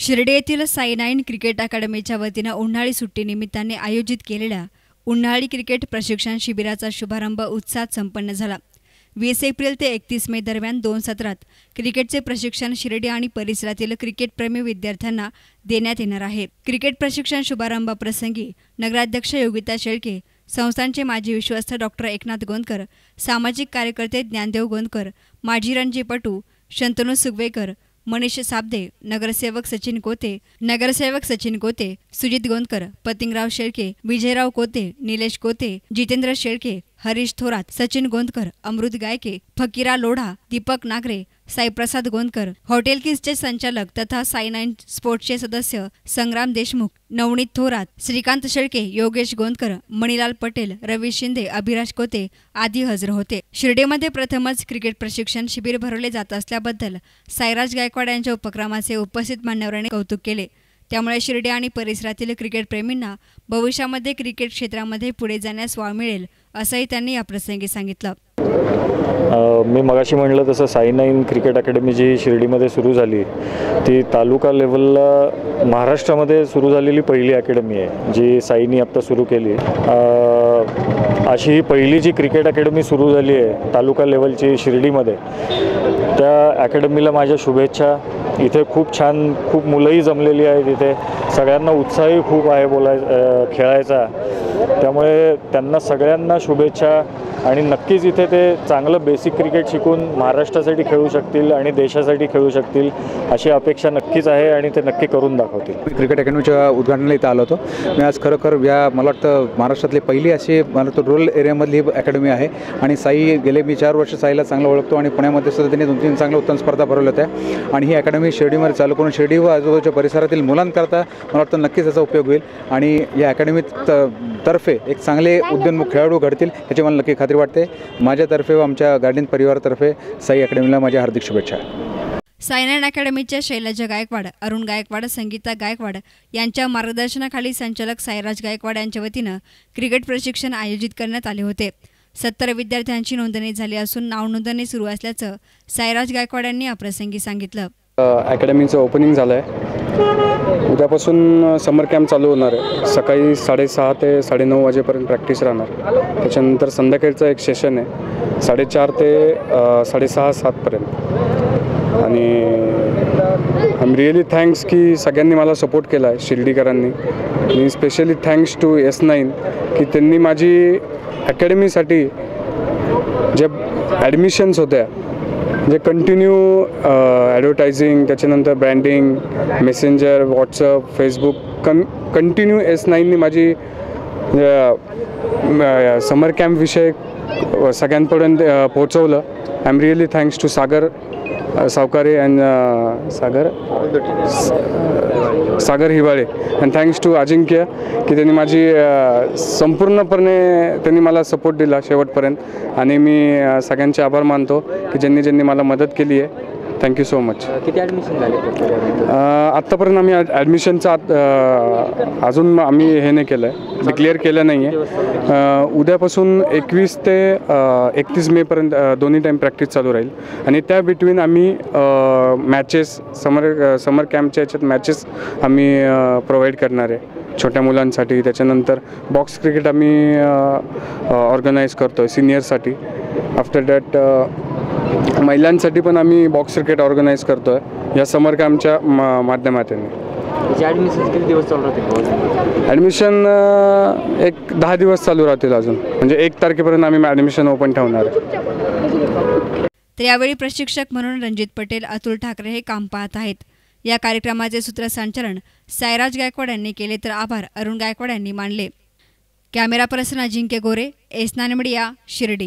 शिर्डी येथील साई9 क्रिकेट अकादमीच्या वतीनं उन्हाळी सुट्टीनिमित्ताने आयोजित केलेल्या उन्हाळी क्रिकेट प्रशिक्षण शिबिराचा शुभारंभ उत्साहात संपन्न झाला। 20 एप्रिल ते 31 मे दरम्यान 2 सत्रात क्रिकेटचे प्रशिक्षण शिर्डी आणि परिसरातील क्रिकेटप्रेमी विद्यार्थ्यांना देण्यात येणार आहे। क्रिकेट प्रशिक्षण शुभारंभाप्रसंगी नगराध्यक्ष योगिता शेळके, संस्थांचे माजी विश्वस्त डॉक्टर एकनाथ गोंदकर, सामाजिक कार्यकर्ते ज्ञानदेव गोंदकर, माजी रणजीपटू शंतनू सुगवेकर, मनीष साबदे, नगरसेवक सचिन कोते, सुजित गोंदकर, पतिंगराव शेळके, विजयराव कोते, निलेश कोते, जितेंद्र शेळके, हरीश थोरात, सचिन गोंदकर, अमृत गायके, फकीरा लोढा, दीपक नागरे, साईप्रसाद गोंदकर, हॉटेल किड्सचे संचालक तथा साई9 स्पोर्ट्सचे सदस्य संग्राम देशमुख, नवनीत थोरात, श्रीकांत शेळके, योगेश गोंदकर, मणिलाल पटेल, रवी शिंदे, अभिराज कोते आदी हजर होते। शिर्डीमध्ये प्रथमच क्रिकेट प्रशिक्षण शिबिर भरवले जात असल्याबद्दल साईराज गायकवाड यांच्या उपक्रमाचे उपस्थित मान्यवरांनी कौतुक केले। त्यामुळे शिर्डी आणि परिसरातील क्रिकेटप्रेमींना भविष्यामध्ये क्रिकेट क्षेत्रामध्ये पुढे जाण्यास वाव मिळेल असंही त्यांनी याप्रसंगी सांगितलं। मी मगाशी म्हटलं तसं साई9 क्रिकेट अकॅडमी जी शिर्डीमध्ये सुरू झाली ती तालुका लेवलला महाराष्ट्रामध्ये सुरू झालेली पहिली अकॅडमी आहे जी साईनी आत्ता सुरू केली। अशी ही पहिली जी क्रिकेट अकॅडमी सुरू झाली आहे तालुका लेवलची शिर्डीमध्ये, त्या अकॅडमीला माझ्या शुभेच्छा। इथे खूप छान खूप मुलंही जमलेली आहेत, इथे सगळ्यांना उत्साहही खूप आहे खेळायचा, त्यामुळे त्यांना सगळ्यांना शुभेच्छा। आणि नक्कीच इथे ते चांगलं बेसिक क्रिकेट शिकून महाराष्ट्रासाठी खेळू शकतील आणि देशासाठी खेळू शकतील अशी अपेक्षा नक्कीच आहे आणि ते नक्की करून दाखवतील। क्रिकेट अकॅडमीच्या उद्घाटनाला इथं आलो होतो मी आज। खरोखर मला वाटतं महाराष्ट्रातली पहिली अशी मला वाटतं रूरल एरियामधली अकॅडमी आहे आणि साई गेले मी 4 वर्ष साईला चांगलं ओळखतो आणि पुण्यामध्ये सुद्धा त्यांनी 2-3 चांगल्या उत्तम स्पर्धा भरवल्या होत्या आणि ही अकॅडमी शिर्डीमध्ये चालू करून शिर्डी व आजूबाजूच्या परिसरातील मुलांकरता मला वाटतं नक्कीच त्याचा उपयोग होईल आणि या अकॅडमीत तर्फे एक चांगले उद्योन्मुख खेळाडू घडतील याची मला नक्की खात्री वाटते। माझ्यातर्फे व आमच्या गार्डियन परिवारातर्फे साई अकॅडमीला माझ्या हार्दिक शुभेच्छा। साई9 अकॅडमीच्या शैलजा गायकवाड, अरुण गायकवाड, संगीता गायकवाड यांच्या मार्गदर्शनाखाली संचालक साईराज गायकवाड यांच्या वतीनं क्रिकेट प्रशिक्षण आयोजित करण्यात आले होते। 70 विद्यार्थ्यांची नोंदणी झाली असून नाव नोंदणी सुरू असल्याचं साईराज गायकवाड यांनी याप्रसंगी सांगितलं। अकॅडमीचं ओपनिंग झालं आहे, उद्यापासून समर कॅम्प चालू होणार आहे। सकाळी 6:30 ते 9:30 वाजेपर्यंत प्रॅक्टिस राहणार, त्याच्यानंतर संध्याकाळचं एक सेशन आहे 4:30 ते 6:30-7 पर्यंत। आणि आय एम रिअली थँक्स की सगळ्यांनी मला सपोर्ट केला आहे शिर्डीकरांनी। मी स्पेशली थँक्स टू S9 की त्यांनी माझी अकॅडमीसाठी जे ॲडमिशन्स होत्या जे कंटिन्यू ॲडव्हर्टायझिंग, त्याच्यानंतर branding, messenger, WhatsApp, Facebook continue S9नी माझी समर कॅम्पविषयी सगळ्यांपर्यंत पोहोचवलं। I am really thanks to Sagar Savkare and Sagar Hiwale and thanks to Ajinkya की त्यांनी माझी संपूर्णपणे त्यांनी मला सपोर्ट दिला शेवटपर्यंत आणि मी सगळ्यांचे आभार मानतो की ज्यांनी मला मदत केली आहे। Thank you so much. किती ॲडमिशन झाले आत्तापर्यंत आम्ही ॲडमिशनचं अजून आम्ही हे नाही केलं आहे, डिक्लेअर केलं नाही आहे। उद्यापासून 21 ते 31 मेपर्यंत दोन्ही टाईम प्रॅक्टिस चालू राहील आणि त्या बिटवीन आम्ही मॅचेस समर कॅम्पच्या याच्यात मॅचेस आम्ही प्रोव्हाइड करणार आहे छोट्या मुलांसाठी। त्याच्यानंतर बॉक्स क्रिकेट आम्ही ऑर्गनाईज करतो आहे सिनियरसाठी। आफ्टर दॅट महिलांसाठी पण आम्ही बॉक्स क्रिकेट ऑर्गनाईज करतो आहे या समर कॅम्पच्या माध्यमातून। ॲडमिशन किती दिवस चालू राहतील? ॲडमिशन एक 10 दिवस चालू राहतील अजून, म्हणजे 1 तारखेपर्यंत आम्ही ॲडमिशन ओपन ठेवणार आहे। तर यावेळी प्रशिक्षक म्हणून रणजित पटेल, अतुल ठाकरे हे काम पाहत आहेत। या कार्यक्रमाचे सूत्रसंचालन साईराज गायकवाड यांनी केले तर आभार अरुण गायकवाड यांनी मानले। कॅमेरा पर्सन अजिंक्य गोरे, S9 मीडिया, शिर्डी।